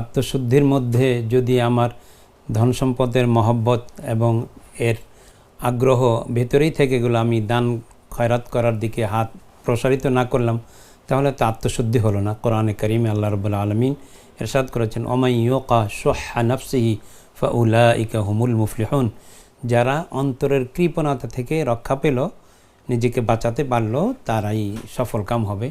আত্মশুদ্ধির মধ্যে যদি আমার ধন সম্পদের মহব্বত এবং এর আগ্রহ ভেতরেই থেকে গেলো, আমি দান খয়রাত করার দিকে হাত প্রসারিত না করলাম, তাহলে তো আত্মশুদ্ধি হলো না। কোরআনে কারিমে আল্লাহ রাব্বুল আলামিন ইরশাদ করেছেন, ওমাই ইউকা শুহা নাফসিহি ফাউলাইকা হুমুল মুফলিহুন। যারা অন্তরের কৃপণতা থেকে রক্ষা পেল, নিজেকে বাঁচাতে পারল, তারাই সফলকাম হবে।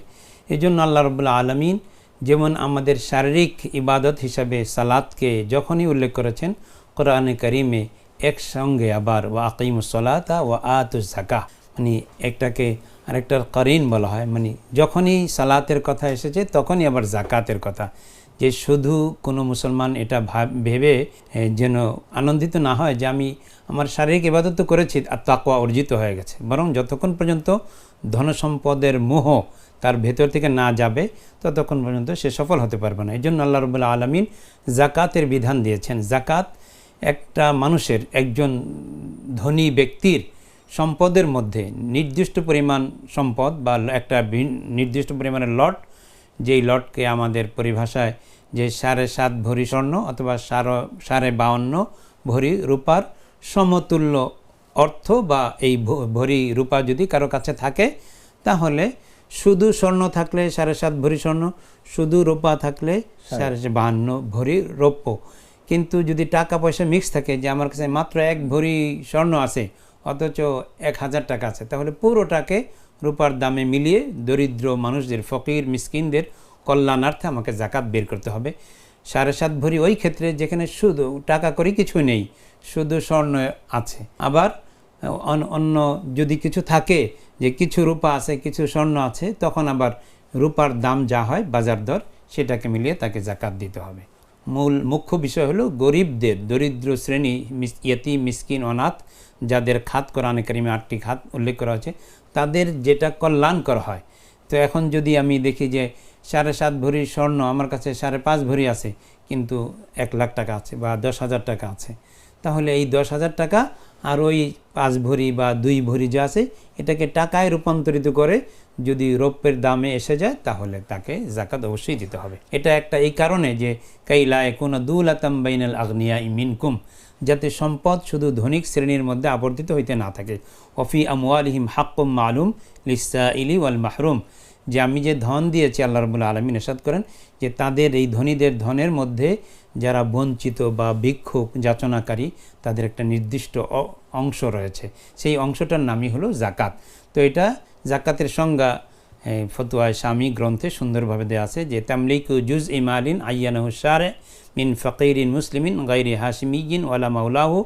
এই জন্য আল্লাহ রাব্বুল আলামিন যেমন আমাদের শারীরিক ইবাদত হিসাবে সালাতকে যখনই উল্লেখ করেছেন কোরআনে কারিমে, একসঙ্গে আবার ওয়া আকিমুস সালাতা ওয়া আতুজ যাকাহ, মানে একটাকে আরেকটার কারিন বলা হয়। মানে যখনই সালাতের কথা এসেছে তখনই আবার জাকাতের কথা, যে শুধু কোনো মুসলমান এটা ভেবে যেন আনন্দিত না হয় যে আমি আমার শারীরিক ইবাদত তো করেছি আর তাকওয়া অর্জিত হয়ে গেছে, বরং যতক্ষণ পর্যন্ত ধনসম্পদের মোহ তার ভেতর থেকে না যাবে ততক্ষণ পর্যন্ত সে সফল হতে পারবে না। এই জন্য আল্লাহ রাব্বুল আলামিন জাকাতের বিধান দিয়েছেন। জাকাত একটা মানুষের, একজন ধনী ব্যক্তির সম্পদের মধ্যে নির্দিষ্ট পরিমাণ সম্পদ বা একটা নির্দিষ্ট পরিমাণের লট, যেই লটকে আমাদের পরিভাষায় যে 7.5 ভরি স্বর্ণ অথবা 52.5 ভরি রূপার সমতুল্য অর্থ, বা এই ভরি রূপা যদি কারো কাছে থাকে, তাহলে শুধু স্বর্ণ থাকলে 7.5 ভরি স্বর্ণ, শুধু রূপা থাকলে 52 ভরি রৌপ্য। কিন্তু যদি টাকা পয়সা মিক্স থাকে, যে আমার কাছে মাত্র 1 ভরি স্বর্ণ আছে অথচ 1000 টাকা আছে, তাহলে পুরোটাকে রূপার দামে মিলিয়ে দরিদ্র মানুষদের, ফকির মিসকিনদের কল্যাণার্থে আমাকে জাকাত বের করতে হবে। 7.5 ভরি ওই ক্ষেত্রে যেখানে শুধু টাকা করে কিছু নেই, শুধু স্বর্ণ আছে। আবার অন্য যদি কিছু থাকে, যে কিছু রূপা আছে কিছু স্বর্ণ আছে, তখন আবার রূপার দাম যা হয় বাজার দর, সেটাকে মিলিয়ে তাকে জাকাত দিতে হবে। মুখ্য বিষয় হলো গরিবদের, দরিদ্র শ্রেণী, ইয়েতিম, মিসকিন, অনাথ, যাদের খাত কোরআনে কারিমে 8টি খাত উল্লেখ করা হয়েছে, তাদের যেটা কল্যাণ করা হয়। তো এখন যদি আমি দেখি যে 7.5 ভরি স্বর্ণ আমার কাছে 5.5 ভরি আছে, কিন্তু 1 লাখ টাকা আছে বা 10,000 টাকা আছে, তাহলে এই 10,000 টাকা আর ওই 5 ভরি বা 2 ভরি যা আছে, এটাকে টাকায় রূপান্তরিত করে যদি রৌপ্যের দামে এসে যায়, তাহলে তাকে জাকাত অবশ্যই দিতে হবে। এটা একটা এই কারণে যে কাইলা ইয়াকুনা দুলাতাম বাইনাল আগনিয়া মিনকুম, যাতে সম্পদ শুধু ধনিক শ্রেণীর মধ্যে আবর্তিত হইতে না থাকে। ওফি আমওয়ালিহিম হাক্কুম মালুম লিসসাইলি ওয়াল মাহরুম, যে আমি যে ধন দিয়েছি, আল্লাহ রাব্বুল আলামিন ইরশাদ করেন যে তাদের, এই ধনীদের ধনের মধ্যে যারা বঞ্চিত বা ভিক্ষুক যাচনাকারী, তাদের একটা নির্দিষ্ট অংশ রয়েছে, সেই অংশটার নামই হলো জাকাত। তো এটা জাকাতের সংজ্ঞা ফতোয়ায়ে শামী গ্রন্থে সুন্দরভাবে দেওয়া আছে, যে তামলিকু জুজ ইমালিন আইয়ানাহু শারে মিন ফকিরিন মুসলিমিন গায়রি হাশিমিয়িন ওয়ালা মাওলাহু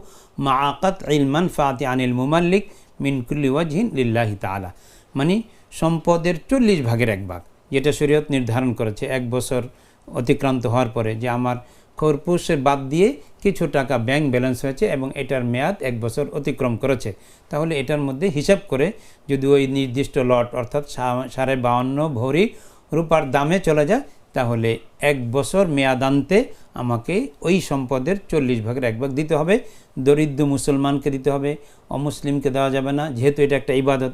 মাআকাত ইলমান ফাতি আনিল মুমাল্লিক মিন কুল্লি ওয়াজহিন লিল্লাহি তাআলা। মানে সম্পদের 40 ভাগের 1 ভাগ, যেটা শরীয়ত নির্ধারণ করেছে 1 বছর অতিক্রান্ত হওয়ার পরে, যে আমার খরপুষের বাদ দিয়ে কিছু টাকা ব্যাংক ব্যালেন্স হয়েছে এবং এটার মেয়াদ 1 বছর অতিক্রম করেছে, তাহলে এটার মধ্যে হিসাব করে যদি ওই নির্দিষ্ট লট অর্থাৎ 52.5 ভরি রূপার দামে চলে যায়, তাহলে 1 বছর মেয়াদান্তে আমাকে ওই সম্পদের 40 ভাগের 1 ভাগ দিতে হবে। দরিদ্র মুসলমানকে দিতে হবে, অমুসলিমকে দেওয়া যাবে না, যেহেতু এটা একটা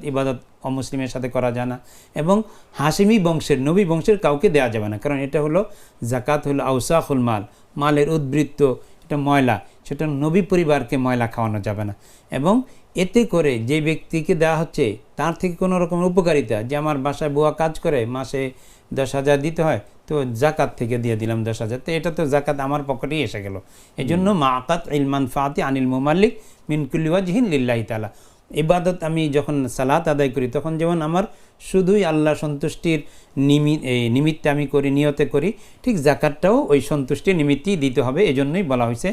ইবাদত অমুসলিমের সাথে করা যায় না। এবং হাশিমি বংশের, নবী বংশের কাউকে দেওয়া যাবে না, কারণ এটা হলো জাকাত হলো আউসাখুল মাল, মালের উদ্বৃত্ত, এটা ময়লা, সেটা নবী পরিবারকে ময়লা খাওয়ানো যাবে না। এবং এতে করে যে ব্যক্তিকে দেওয়া হচ্ছে তার থেকে কোনো রকম উপকারিতা, যে আমার বাসায় বুয়া কাজ করে, মাসে 10,000 দিতে হয়, তো জাকাত থেকে দিয়ে দিলাম 10,000, তো এটা তো জাকাত আমার পকেটেই এসে গেল। এই জন্য মাআকাত ইলমান ফাতি আনিল মুমাল্লিক মিন কুল্লি ওয়াজহিন লিল্লাহি তাআলা। ইবাদত আমি যখন সালাত আদায় করি, তখন যেমন আমার শুধুই আল্লাহ সন্তুষ্টির নিমিত্তে আমি করি, নিয়তে করি, ঠিক জাকাতটাও ওই সন্তুষ্টির নিমিত্তেই দিতে হবে। এজন্যই বলা হয়েছে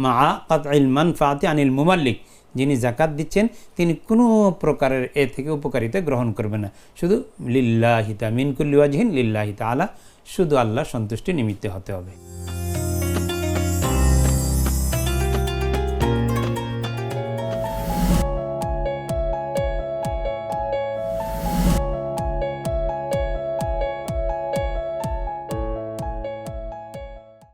মাআকাত ইলমান ফাতি আনিল মুমাল্লিক, যিনি জাকাত দিচ্ছেন তিনি কোনো প্রকারের এ থেকে উপকারিতা গ্রহণ করবেন না, শুধু লিল্লাহি তাআলা মিন কুল্লি ওয়াজহিন লিল্লাহি তাআলা, শুধু আল্লাহ সন্তুষ্টি নিমিত্তে হতে হবে।